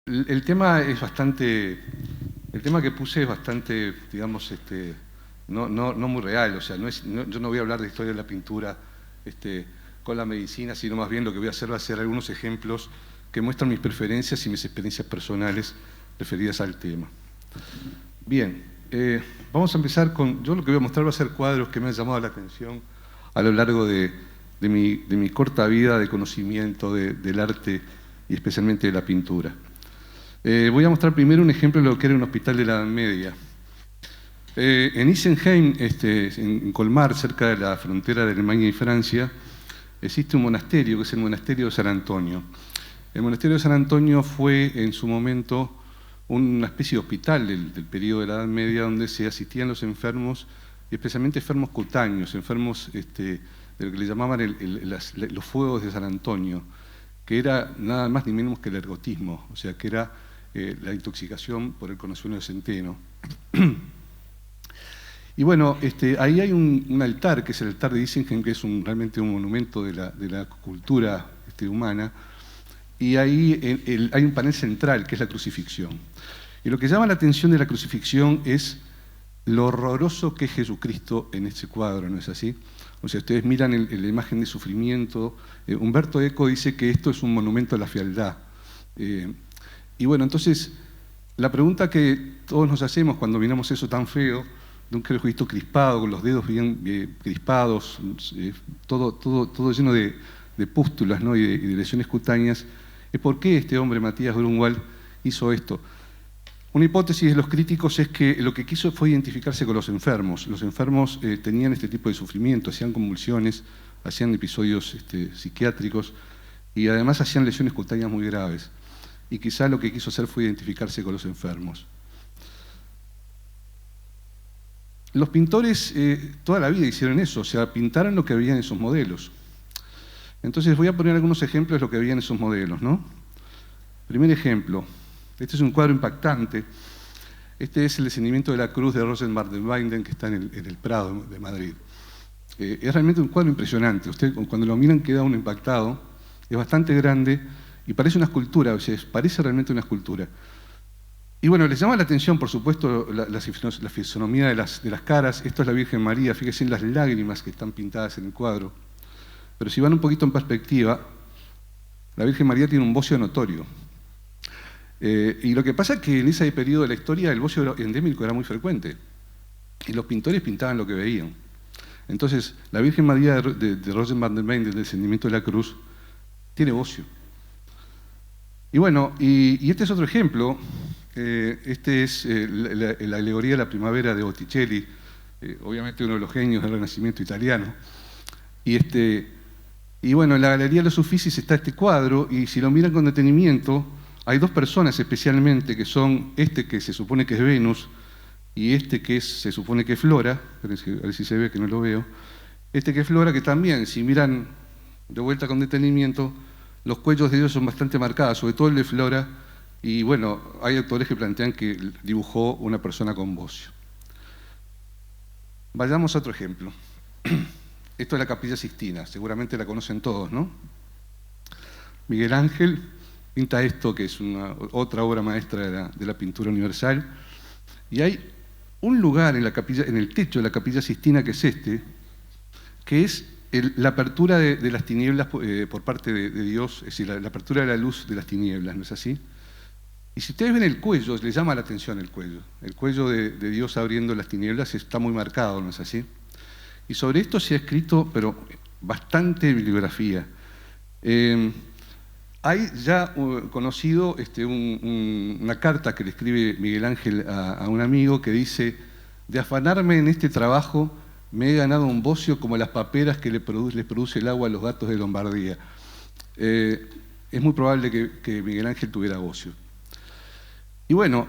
El tema es bastante, el tema que puse es bastante, digamos, no muy real, o sea, yo no voy a hablar de historia de la pintura con la medicina, sino más bien lo que voy a hacer va a ser algunos ejemplos que muestran mis preferencias y mis experiencias personales referidas al tema. Bien, vamos a empezar con, yo lo que voy a mostrar va a ser cuadros que me han llamado la atención a lo largo de mi corta vida de conocimiento del arte y especialmente de la pintura. Voy a mostrar primero un ejemplo de lo que era un hospital de la Edad Media. En Isenheim, en Colmar, cerca de la frontera de Alemania y Francia, existe un monasterio, que es el monasterio de San Antonio. El monasterio de San Antonio fue en su momento una especie de hospital del periodo de la Edad Media donde se asistían los enfermos, y especialmente enfermos cutáneos, enfermos de lo que le llamaban los fuegos de San Antonio, que era nada más ni menos que el ergotismo, o sea, que era la intoxicación por el conocimiento de centeno. Y bueno, ahí hay un altar, que es el altar de Isenheim, que es realmente un monumento de la cultura humana, y ahí hay un panel central, que es la crucifixión. Y lo que llama la atención de la crucifixión es lo horroroso que es Jesucristo en este cuadro, ¿no es así? O sea, ustedes miran la imagen de sufrimiento. Humberto Eco dice que esto es un monumento a la fealdad. Y bueno, entonces, la pregunta que todos nos hacemos cuando miramos eso tan feo, de un Jesucristo crispado, con los dedos bien crispados, todo lleno de pústulas, ¿no? y de lesiones cutáneas, es por qué este hombre, Matías Grunwald, hizo esto. Una hipótesis de los críticos es que lo que quiso fue identificarse con los enfermos. Los enfermos tenían este tipo de sufrimiento, hacían convulsiones, hacían episodios psiquiátricos y además hacían lesiones cutáneas muy graves. Y quizá lo que quiso hacer fue identificarse con los enfermos. Los pintores toda la vida hicieron eso, o sea, pintaron lo que había en esos modelos. Entonces voy a poner algunos ejemplos de lo que había en esos modelos, ¿no? Primer ejemplo. Este es un cuadro impactante. Este es el descendimiento de la cruz de Rosen van der Weyden, que está en el Prado de Madrid. Es realmente un cuadro impresionante. Usted cuando lo miran queda uno impactado. Es bastante grande y parece una escultura, o sea, parece realmente una escultura. Y bueno, les llama la atención, por supuesto, la fisonomía de las caras. Esto es la Virgen María. Fíjense en las lágrimas que están pintadas en el cuadro. Pero si van un poquito en perspectiva, la Virgen María tiene un bocio notorio. Y lo que pasa es que en ese periodo de la historia el bocio endémico era muy frecuente y los pintores pintaban lo que veían. Entonces, la Virgen María de Rosen van der Weyden, del descendimiento de la cruz, tiene bocio. Y bueno, y este es otro ejemplo. Este es la alegoría de la primavera de Botticelli, obviamente uno de los genios del Renacimiento italiano. Y bueno, en la Galería de los Uffizi está este cuadro, y si lo miran con detenimiento, hay dos personas especialmente, que son que se supone que es Venus, y que se supone que es Flora, a ver si se ve, que no lo veo. Que es Flora, que también, si miran de vuelta con detenimiento, los cuellos de ellos son bastante marcados, sobre todo el de Flora, y bueno, hay autores que plantean que dibujó una persona con bocio. Vayamos a otro ejemplo. Esto es la Capilla Sixtina, seguramente la conocen todos, ¿no? Miguel Ángel pinta esto, que es otra obra maestra de la pintura universal, y hay un lugar en el techo de la Capilla Sixtina, que es que es la apertura de las tinieblas por parte de Dios, es decir, la apertura de la luz de las tinieblas, ¿no es así? Y si ustedes ven el cuello, les llama la atención el cuello de Dios abriendo las tinieblas está muy marcado, ¿no es así? Y sobre esto se ha escrito, pero bastante bibliografía. Hay ya conocido una carta que le escribe Miguel Ángel a un amigo que dice: de afanarme en este trabajo me he ganado un bocio como las paperas que les produce el agua a los gatos de Lombardía. Es muy probable que Miguel Ángel tuviera bocio. Y bueno,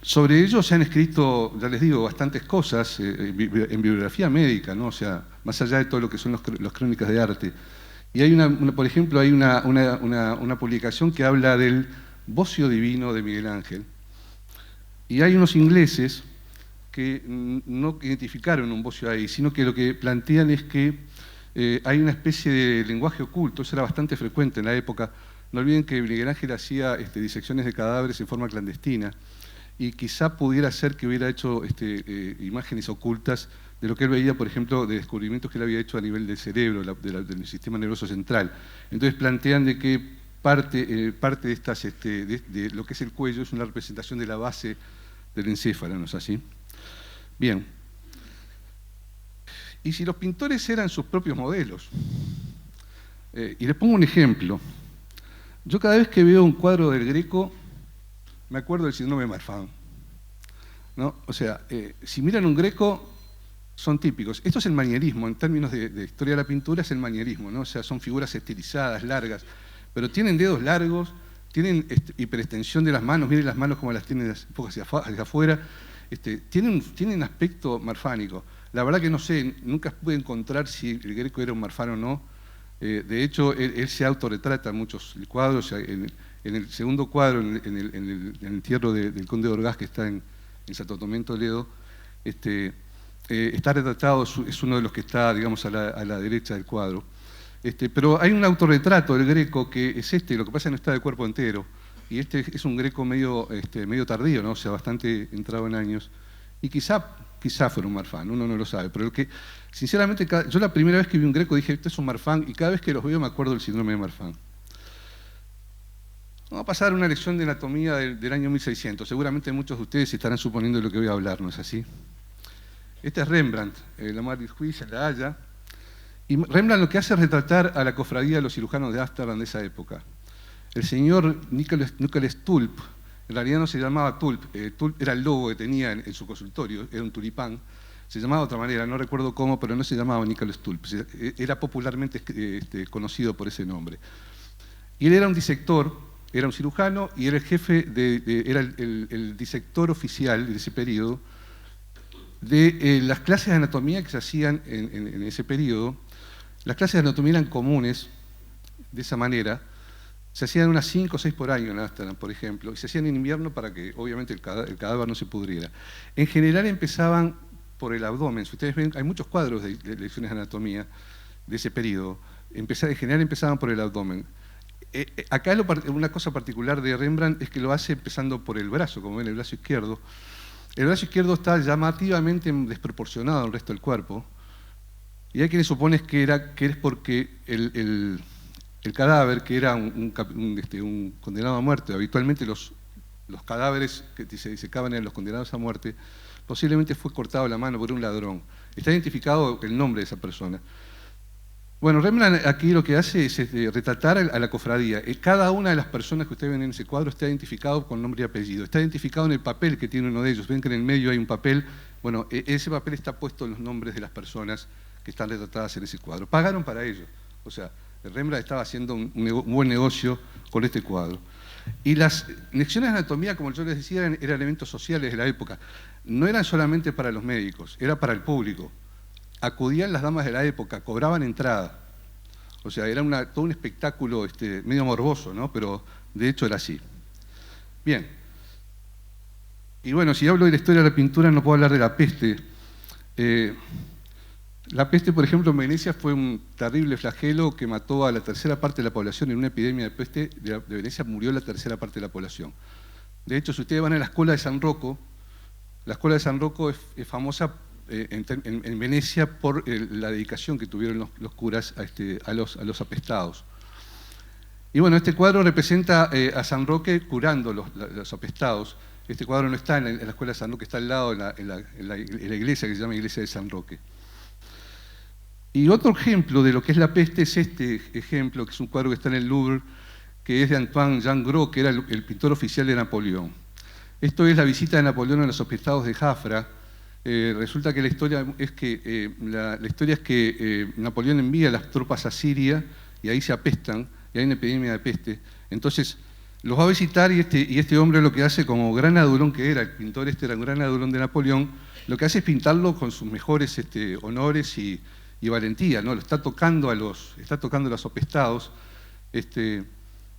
sobre ello se han escrito, ya les digo, bastantes cosas en bibliografía médica, ¿no? O sea, más allá de todo lo que son las crónicas de arte. Y hay por ejemplo, hay una publicación que habla del bocio divino de Miguel Ángel. Y hay unos ingleses que no identificaron un bocio ahí, sino que lo que plantean es que hay una especie de lenguaje oculto. Eso era bastante frecuente en la época. No olviden que Miguel Ángel hacía disecciones de cadáveres en forma clandestina y quizá pudiera ser que hubiera hecho imágenes ocultas de lo que él veía, por ejemplo, de descubrimientos que él había hecho a nivel del cerebro, del sistema nervioso central. Entonces plantean de que parte de estas, de lo que es el cuello es una representación de la base del encéfalo, ¿no es así? Bien. Y si los pintores eran sus propios modelos, y les pongo un ejemplo. Yo cada vez que veo un cuadro del Greco, me acuerdo del síndrome de Marfan, ¿no? O sea, si miran un Greco, son típicos. Esto es el manierismo, en términos de historia de la pintura es el manierismo, ¿no? O sea, son figuras estilizadas, largas, pero tienen dedos largos, tienen hiperextensión de las manos, miren las manos como las tienen un poco hacia afuera, tienen aspecto marfánico. La verdad que no sé, nunca pude encontrar si el Greco era un Marfan o no. De hecho, él se autorretrata en muchos cuadros. En el segundo cuadro, en el entierro del conde de Orgaz, que está en Santo Tomé en Toledo, está retratado, es uno de los que está, digamos, a la derecha del cuadro. Pero hay un autorretrato del Greco que es lo que pasa es que no está de cuerpo entero. Y es un Greco medio tardío, ¿no? O sea, bastante entrado en años. Y quizá fuera un Marfan, uno no lo sabe. Pero sinceramente, yo la primera vez que vi un Greco dije, este es un Marfan, y cada vez que los veo me acuerdo del síndrome de Marfan. Vamos a pasar a una lección de anatomía del año 1600. Seguramente muchos de ustedes estarán suponiendo de lo que voy a hablar, ¿no es así? Este es Rembrandt, la Marlies en La Haya. Y Rembrandt lo que hace es retratar a la cofradía de los cirujanos de Ámsterdam de esa época. El señor Nicolas Tulp, en realidad no se llamaba Tulp, Tulp era el logo que tenía en su consultorio, era un tulipán, se llamaba de otra manera, no recuerdo cómo, pero no se llamaba Nicolas Tulp, era popularmente conocido por ese nombre. Y él era un disector, era un cirujano y era el jefe, era el disector oficial de ese periodo de las clases de anatomía que se hacían en ese periodo. Las clases de anatomía eran comunes de esa manera. Se hacían unas 5 o 6 por año en Ámsterdam, por ejemplo, y se hacían en invierno para que, obviamente, el cadáver no se pudriera. En general empezaban por el abdomen. Si ustedes ven, hay muchos cuadros de lecciones de anatomía de ese periodo. En general empezaban por el abdomen. Acá una cosa particular de Rembrandt es que lo hace empezando por el brazo, como ven, el brazo izquierdo. El brazo izquierdo está llamativamente desproporcionado al resto del cuerpo, y hay quienes suponen que es porque el cadáver, que era un condenado a muerte, habitualmente los cadáveres que se disecaban eran los condenados a muerte, posiblemente fue cortado la mano por un ladrón. Está identificado el nombre de esa persona. Bueno, Rembrandt aquí lo que hace es retratar a la cofradía. Cada una de las personas que ustedes ven en ese cuadro está identificado con nombre y apellido. Está identificado en el papel que tiene uno de ellos. Ven que en el medio hay un papel. Bueno, ese papel está puesto en los nombres de las personas que están retratadas en ese cuadro. Pagaron para ello. O sea, Rembrandt estaba haciendo un buen negocio con este cuadro. Y las lecciones de anatomía, como yo les decía, eran elementos sociales de la época. No eran solamente para los médicos, era para el público. Acudían las damas de la época, cobraban entrada. O sea, era todo un espectáculo medio morboso, ¿no? Pero de hecho era así. Bien. Y bueno, si hablo de la historia de la pintura no puedo hablar de la peste. La peste, por ejemplo, en Venecia fue un terrible flagelo que mató a la tercera parte de la población. En una epidemia de peste de Venecia murió la tercera parte de la población. De hecho, si ustedes van a la escuela de San Rocco, la escuela de San Rocco es famosa en Venecia por la dedicación que tuvieron los curas a los apestados. Y bueno, este cuadro representa a San Roque curando los apestados. Este cuadro no está en la escuela de San Roque, está al lado en la iglesia que se llama Iglesia de San Roque. Y otro ejemplo de lo que es la peste es este ejemplo, que es un cuadro que está en el Louvre, que es de Antoine Jean Gros, que era el pintor oficial de Napoleón. Esto es la visita de Napoleón a los apestados de Jafra. Resulta que la historia es que Napoleón envía las tropas a Siria y ahí se apestan y hay una epidemia de peste. Entonces los va a visitar y este hombre lo que hace, como gran adulón que era, el pintor era un gran adulón de Napoleón, lo que hace es pintarlo con sus mejores honores y valentía, ¿no? Lo está tocando a los apestados.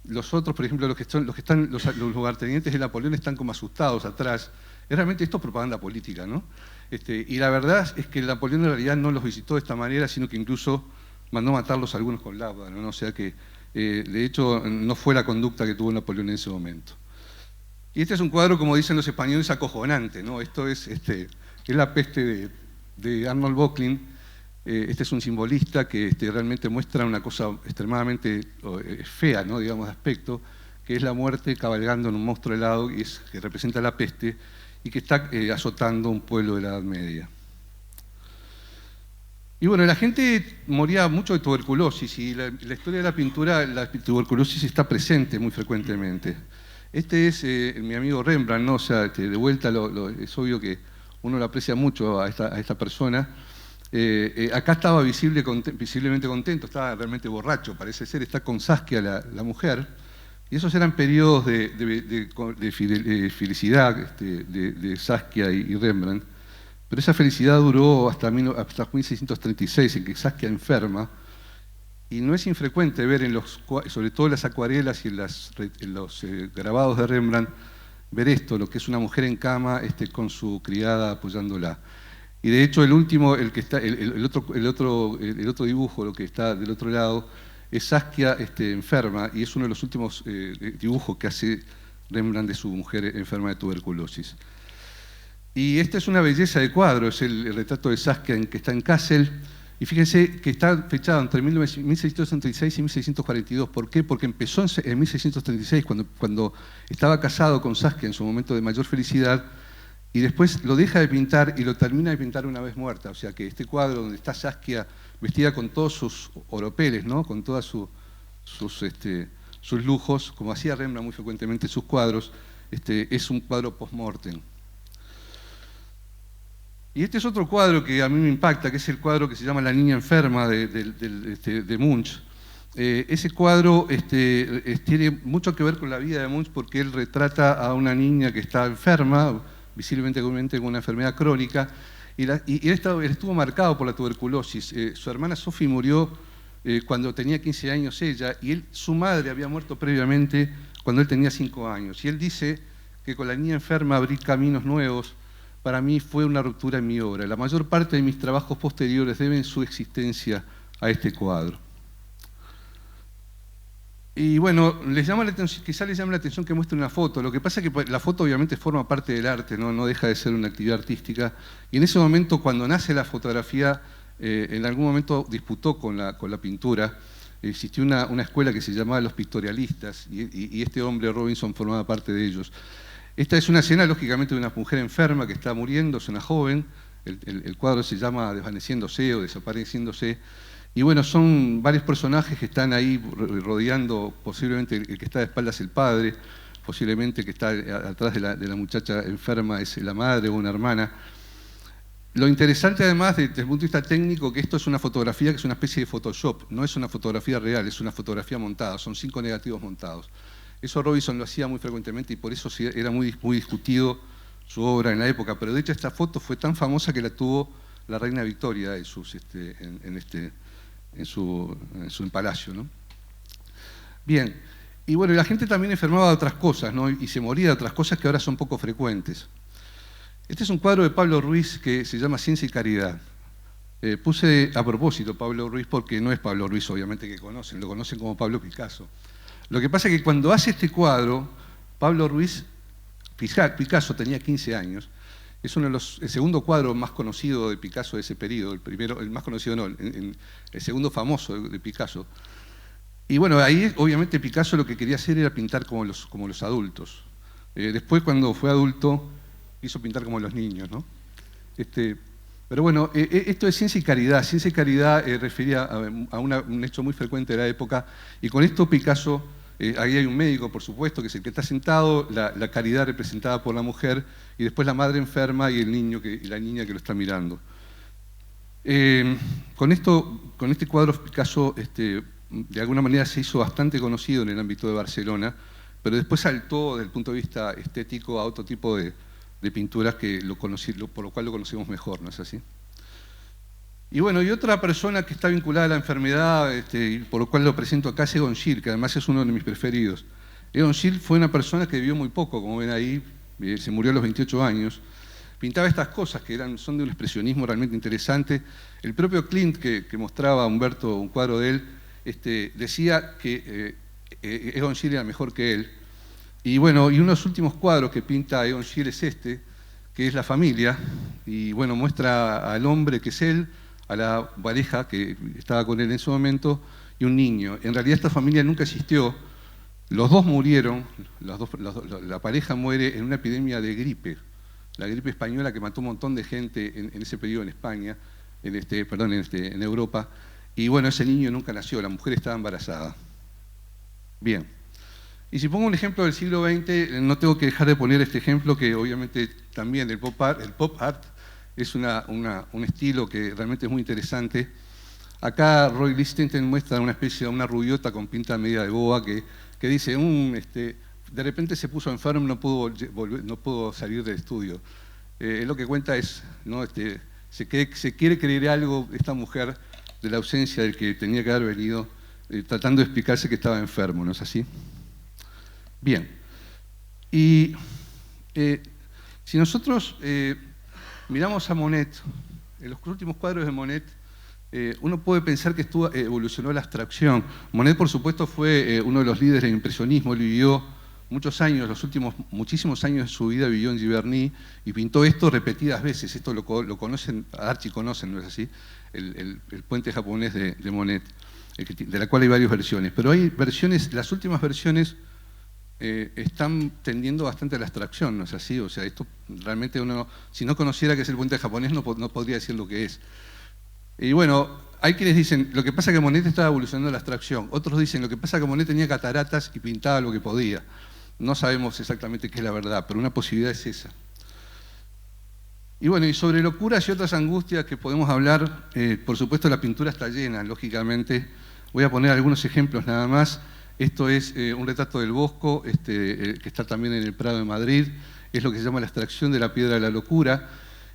Los otros, por ejemplo, los lugartenientes de Napoleón están como asustados atrás. Realmente esto es propaganda política, ¿no? Y la verdad es que Napoleón en realidad no los visitó de esta manera, sino que incluso mandó matarlos algunos con lábano, ¿no? O sea que De hecho, no fue la conducta que tuvo Napoleón en ese momento. Y este es un cuadro, como dicen los españoles, acojonante, ¿no? Esto es la peste de Arnold Böcklin. Este es un simbolista que realmente muestra una cosa extremadamente fea, ¿no? Digamos, de aspecto, que es la muerte cabalgando en un monstruo helado que representa la peste y que está azotando un pueblo de la Edad Media. Y bueno, la gente moría mucho de tuberculosis y la historia de la pintura, la tuberculosis está presente muy frecuentemente. Este es mi amigo Rembrandt, ¿no? O sea, de vuelta es obvio que uno lo aprecia mucho a esta persona. Acá estaba visiblemente contento, estaba realmente borracho, parece ser, está con Saskia, la mujer. Y esos eran periodos de felicidad de Saskia y Rembrandt. Pero esa felicidad duró hasta 1636, en que Saskia enferma. Y no es infrecuente ver, sobre todo en las acuarelas y en los grabados de Rembrandt, ver esto, lo que es una mujer en cama con su criada apoyándola. Y de hecho el otro dibujo, lo que está del otro lado, es Saskia enferma, y es uno de los últimos dibujos que hace Rembrandt de su mujer enferma de tuberculosis. Y esta es una belleza de cuadro, es el retrato de Saskia que está en Kassel. Y fíjense que está fechado entre 1636 y 1642. ¿Por qué? Porque empezó en 1636, cuando estaba casado con Saskia en su momento de mayor felicidad, y después lo deja de pintar y lo termina de pintar una vez muerta. O sea que este cuadro donde está Saskia vestida con todos sus oropeles, ¿no? Con todos sus lujos, como hacía Rembrandt muy frecuentemente en sus cuadros, es un cuadro post-mortem. Y este es otro cuadro que a mí me impacta, que es el cuadro que se llama La niña enferma de Munch. Ese cuadro tiene mucho que ver con la vida de Munch porque él retrata a una niña que está enferma, visiblemente con una enfermedad crónica, y él estuvo marcado por la tuberculosis. Su hermana Sophie murió cuando tenía 15 años ella, y su madre había muerto previamente cuando él tenía 5 años. Y él dice que con la niña enferma abrí caminos nuevos. Para mí fue una ruptura en mi obra. La mayor parte de mis trabajos posteriores deben su existencia a este cuadro. Y bueno, quizá les llame la atención que muestre una foto. Lo que pasa es que la foto obviamente forma parte del arte, no deja de ser una actividad artística. Y en ese momento, cuando nace la fotografía, en algún momento disputó con la pintura. Existió una escuela que se llamaba Los Pictorialistas, y este hombre, Robinson, formaba parte de ellos. Esta es una escena, lógicamente, de una mujer enferma que está muriendo, es una joven. El cuadro se llama Desvaneciéndose o Desapareciéndose. Y bueno, son varios personajes que están ahí rodeando, posiblemente el que está de espaldas es el padre, posiblemente el que está atrás de la muchacha enferma es la madre o una hermana. Lo interesante además, desde el punto de vista técnico, que esto es una fotografía que es una especie de Photoshop, no es una fotografía real, es una fotografía montada, son 5 negativos montados. Eso Robinson lo hacía muy frecuentemente y por eso era muy discutido su obra en la época, pero de hecho esta foto fue tan famosa que la tuvo la reina Victoria en su palacio, ¿no? Bien, y bueno, la gente también enfermaba de otras cosas, ¿no? Y se moría de otras cosas que ahora son poco frecuentes. Este es un cuadro de Pablo Ruiz que se llama Ciencia y Caridad. Puse a propósito Pablo Ruiz porque no es Pablo Ruiz, obviamente, que lo conocen como Pablo Picasso. Lo que pasa es que cuando hace este cuadro, Pablo Ruiz, Picasso tenía 15 años, es el segundo cuadro más conocido de Picasso de ese periodo, el más conocido no, el segundo famoso de Picasso. Y bueno, ahí obviamente Picasso lo que quería hacer era pintar como los adultos. Después, cuando fue adulto, quiso pintar como los niños, ¿no? Pero bueno, esto es Ciencia y Caridad. Ciencia y Caridad refería a un hecho muy frecuente de la época, y con esto Picasso, ahí hay un médico, por supuesto, que es el que está sentado, la caridad representada por la mujer, y después la madre enferma y la niña que lo está mirando. Con este cuadro Picasso, de alguna manera se hizo bastante conocido en el ámbito de Barcelona, pero después saltó desde el punto de vista estético a otro tipo de pinturas por lo cual lo conocemos mejor, ¿no es así? Y bueno, y otra persona que está vinculada a la enfermedad, por lo cual lo presento acá, es Egon Schiele, que además es uno de mis preferidos. Egon Schiele fue una persona que vivió muy poco, como ven ahí, se murió a los 28 años. Pintaba estas cosas que son de un expresionismo realmente interesante. El propio Klimt, que mostraba a Humberto un cuadro de él, decía que Egon Schiele era mejor que él. Y bueno, y uno de los últimos cuadros que pinta Egon Schiele es que es la familia, y bueno, muestra al hombre que es él, a la pareja que estaba con él en ese momento, y un niño. En realidad esta familia nunca existió, los dos murieron, la pareja muere en una epidemia de gripe, la gripe española que mató un montón de gente en ese periodo en España, en Europa, y bueno, ese niño nunca nació, la mujer estaba embarazada. Bien. Y si pongo un ejemplo del siglo XX, no tengo que dejar de poner este ejemplo que obviamente también el pop art es un estilo que realmente es muy interesante. Acá Roy Lichtenstein muestra una especie de una rubiota con pinta media de boa que dice, de repente se puso enfermo, no pudo salir del estudio. Lo que cuenta es, ¿no? Se quiere creer algo esta mujer de la ausencia del que tenía que haber venido, tratando de explicarse que estaba enfermo, ¿no es así? Bien, y si nosotros miramos a Monet, en los últimos cuadros de Monet, uno puede pensar que evolucionó la abstracción. Monet, por supuesto, fue uno de los líderes del impresionismo, él vivió muchos años, muchísimos años de su vida vivió en Giverny y pintó esto repetidas veces. Esto lo conocen, Archie conocen, ¿no es así? El puente japonés de Monet, de la cual hay varias versiones. Pero hay versiones, las últimas versiones están tendiendo bastante a la abstracción, ¿no es así? O sea, esto realmente uno, si no conociera qué es el puente japonés, no podría decir lo que es. Y bueno, hay quienes dicen, lo que pasa es que Monet estaba evolucionando la abstracción. Otros dicen, lo que pasa es que Monet tenía cataratas y pintaba lo que podía. No sabemos exactamente qué es la verdad, pero una posibilidad es esa. Y bueno, y sobre locuras y otras angustias que podemos hablar, por supuesto la pintura está llena, lógicamente. Voy a poner algunos ejemplos nada más. Esto es un retrato del Bosco, que está también en el Prado de Madrid. Es lo que se llama la abstracción de la piedra de la locura.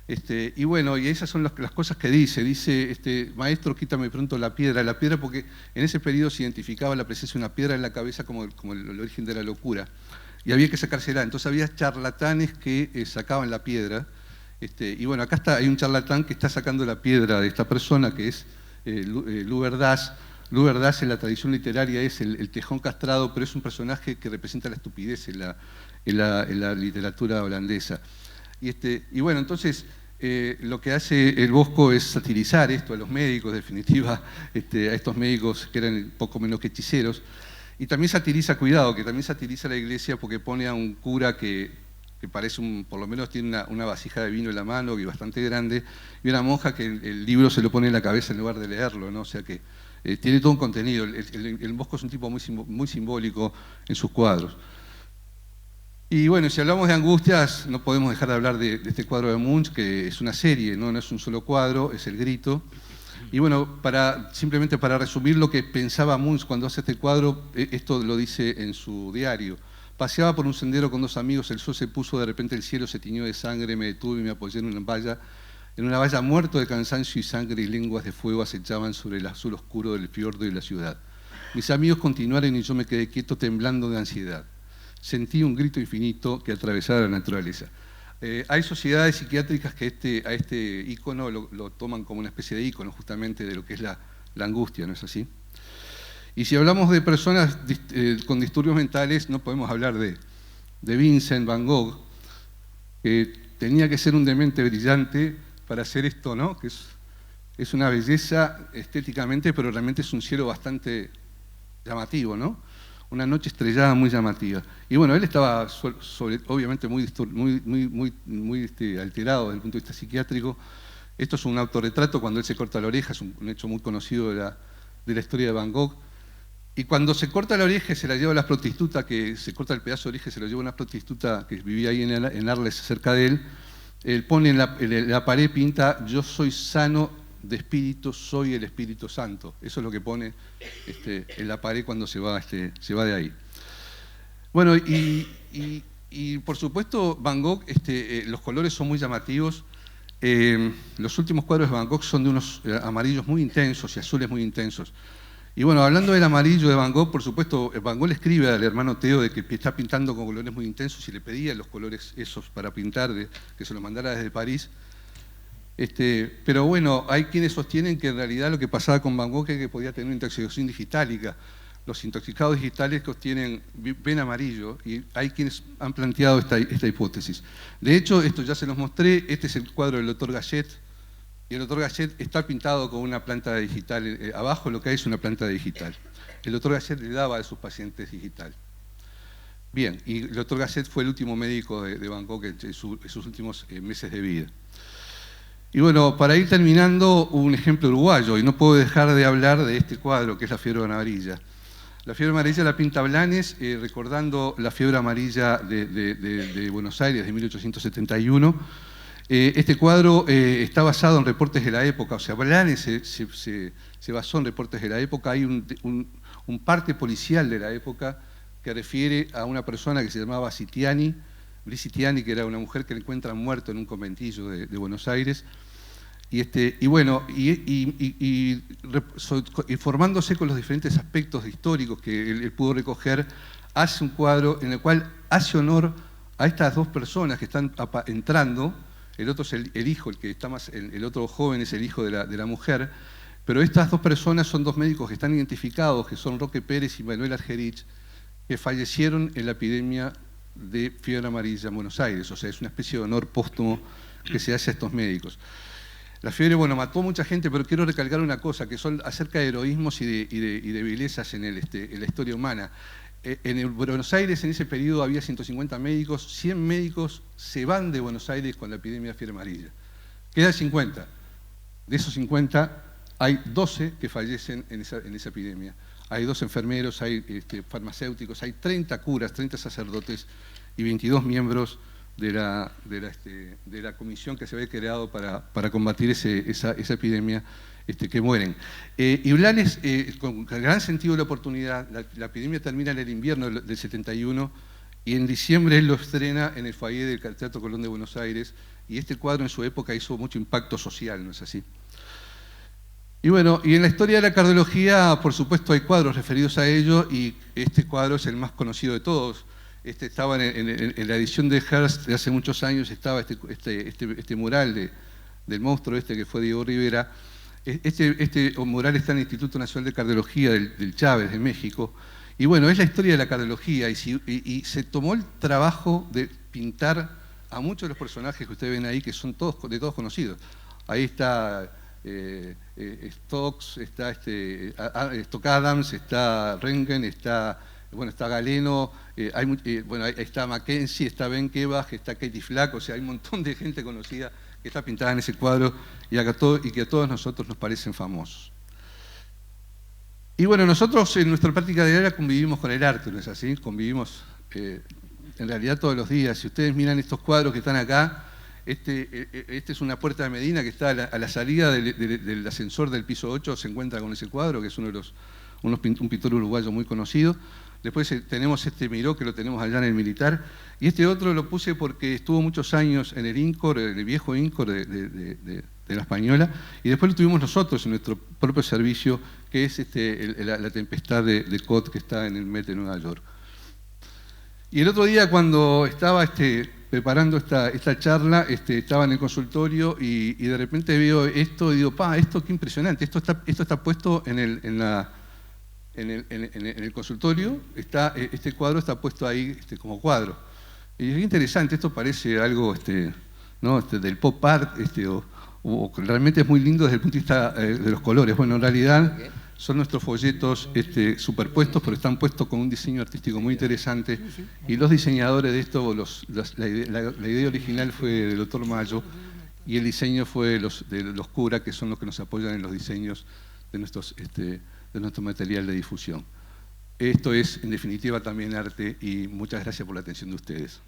Y bueno, y esas son las cosas que dice, maestro, quítame pronto la piedra porque en ese periodo se identificaba la presencia de una piedra en la cabeza como el origen de la locura, y había que sacársela. Entonces había charlatanes que sacaban la piedra, y bueno, acá hay un charlatán que está sacando la piedra de esta persona, que es Luberdas. Luberdas en la tradición literaria es el tejón castrado, pero es un personaje que representa la estupidez en la literatura holandesa. Y bueno, entonces lo que hace el Bosco es satirizar esto a los médicos, en definitiva, a estos médicos que eran poco menos que hechiceros, y también satiriza, cuidado, que también satiriza a la iglesia porque pone a un cura que parece por lo menos tiene una vasija de vino en la mano y bastante grande, y una monja que el libro se lo pone en la cabeza en lugar de leerlo, ¿no? O sea que tiene todo un contenido. El Bosco es un tipo muy simbólico en sus cuadros. Y bueno, si hablamos de angustias, no podemos dejar de hablar de este cuadro de Munch, que es una serie, no es un solo cuadro, es El Grito. Y bueno, simplemente para resumir lo que pensaba Munch cuando hace este cuadro, esto lo dice en su diario. Paseaba por un sendero con dos amigos, el sol se puso, de repente el cielo se tiñó de sangre, me detuve y me apoyé en una valla muerto de cansancio y sangre y lenguas de fuego acechaban sobre el azul oscuro del fiordo y la ciudad. Mis amigos continuaron y yo me quedé quieto temblando de ansiedad. Sentí un grito infinito que atravesaba la naturaleza. Hay sociedades psiquiátricas que a este ícono lo toman como una especie de ícono justamente de lo que es la angustia, ¿no es así? Y si hablamos de personas con disturbios mentales, no podemos hablar de Vincent Van Gogh, que tenía que ser un demente brillante para hacer esto, ¿no? Que es una belleza estéticamente, pero realmente es un cielo bastante llamativo, ¿no? Una noche estrellada muy llamativa. Y bueno, él estaba obviamente muy alterado desde el punto de vista psiquiátrico. Esto es un autorretrato cuando él se corta la oreja, es un hecho muy conocido de la historia de Van Gogh. Y cuando se corta la oreja y se la lleva a la prostituta, que se corta el pedazo de oreja y se lo lleva a una prostituta que vivía ahí en Arles, cerca de él pone en la pared, pinta, yo soy sano de espíritu, soy el Espíritu Santo. Eso es lo que pone en la pared cuando se va de ahí. Bueno, y por supuesto Van Gogh, los colores son muy llamativos. Los últimos cuadros de Van Gogh son de unos amarillos muy intensos y azules muy intensos. Y bueno, hablando del amarillo de Van Gogh, por supuesto, Van Gogh le escribe al hermano Theo de que está pintando con colores muy intensos y le pedía los colores esos para pintar, que se los mandara desde París. Pero bueno, hay quienes sostienen que en realidad lo que pasaba con Van Gogh es que podía tener una intoxicación digitálica. Los intoxicados digitales ven amarillo, y hay quienes han planteado esta hipótesis. De hecho, esto ya se los mostré, este es el cuadro del doctor Gachet, y el doctor Gachet está pintado con una planta digital, abajo lo que hay es una planta digital. El doctor Gachet le daba a sus pacientes digital. Bien, y el doctor Gachet fue el último médico de Van Gogh en sus últimos meses de vida. Y bueno, para ir terminando, un ejemplo uruguayo, y no puedo dejar de hablar de este cuadro, que es la fiebre amarilla. La fiebre amarilla la pinta Blanes, recordando la fiebre amarilla de Buenos Aires de 1871. Este cuadro está basado en reportes de la época, o sea, Blanes se basó en reportes de la época. Hay un parte policial de la época que refiere a una persona que se llamaba Sitiani, Brisistiani, que era una mujer que le encuentran muerto en un conventillo de Buenos Aires. Y bueno, informándose con los diferentes aspectos históricos que él pudo recoger, hace un cuadro en el cual hace honor a estas dos personas que están entrando. El otro es el hijo, el que está más, el otro joven es el hijo de la mujer, pero estas dos personas son dos médicos que están identificados, que son Roque Pérez y Manuel Argerich, que fallecieron en la epidemia de fiebre amarilla en Buenos Aires. O sea, es una especie de honor póstumo que se hace a estos médicos. La fiebre, bueno, mató a mucha gente, pero quiero recalcar una cosa, que son acerca de heroísmos y de vilezas en la historia humana. En Buenos Aires, en ese periodo, había 150 médicos, 100 médicos se van de Buenos Aires con la epidemia de fiebre amarilla. Quedan 50. De esos 50, hay 12 que fallecen en esa epidemia. Hay 2 enfermeros, hay farmacéuticos, hay 30 curas, 30 sacerdotes y 22 miembros de la comisión que se había creado para combatir esa epidemia, que mueren. Y Blanes, con gran sentido de la oportunidad, la epidemia termina en el invierno del 71, y en diciembre él lo estrena en el foyer del Teatro Colón de Buenos Aires, y este cuadro en su época hizo mucho impacto social, ¿no es así? Y bueno, y en la historia de la cardiología, por supuesto, hay cuadros referidos a ello, y este cuadro es el más conocido de todos. Estaba en la edición de Hearst de hace muchos años, estaba este mural del monstruo que fue Diego Rivera. Este mural está en el Instituto Nacional de Cardiología del Chávez, de México. Y bueno, es la historia de la cardiología, y se tomó el trabajo de pintar a muchos de los personajes que ustedes ven ahí, que son todos conocidos. Ahí está Stokes, está Stock Adams, está Röntgen, está Galeno, está Mackenzie, está Ben Kebach, está Katie Flack, o sea, hay un montón de gente conocida que está pintada en ese cuadro y que a todos nosotros nos parecen famosos. Y bueno, nosotros en nuestra práctica diaria convivimos con el arte, ¿no es así? Convivimos en realidad todos los días. Si ustedes miran estos cuadros que están acá, este es una puerta de Medina que está a la salida del ascensor del piso 8, se encuentra con ese cuadro, que es un pintor uruguayo muy conocido. Después tenemos este Miró, que lo tenemos allá en el Militar, y este otro lo puse porque estuvo muchos años en el INCOR, en el viejo INCOR de la Española, y después lo tuvimos nosotros en nuestro propio servicio, que es la Tempestad de Cot, que está en el Met de Nueva York. Y el otro día, cuando estaba preparando esta charla, estaba en el consultorio y de repente veo esto y digo, esto qué impresionante, esto está puesto en el consultorio, este cuadro está puesto ahí como cuadro. Y es interesante, esto parece algo del pop art, o realmente es muy lindo desde el punto de vista de los colores. Bueno, en realidad son nuestros folletos superpuestos, pero están puestos con un diseño artístico muy interesante. Y los diseñadores de esto, la idea original fue del doctor Mayo, y el diseño fue de los Cura, que son los que nos apoyan en los diseños de nuestro material de difusión. Esto es, en definitiva, también arte, y muchas gracias por la atención de ustedes.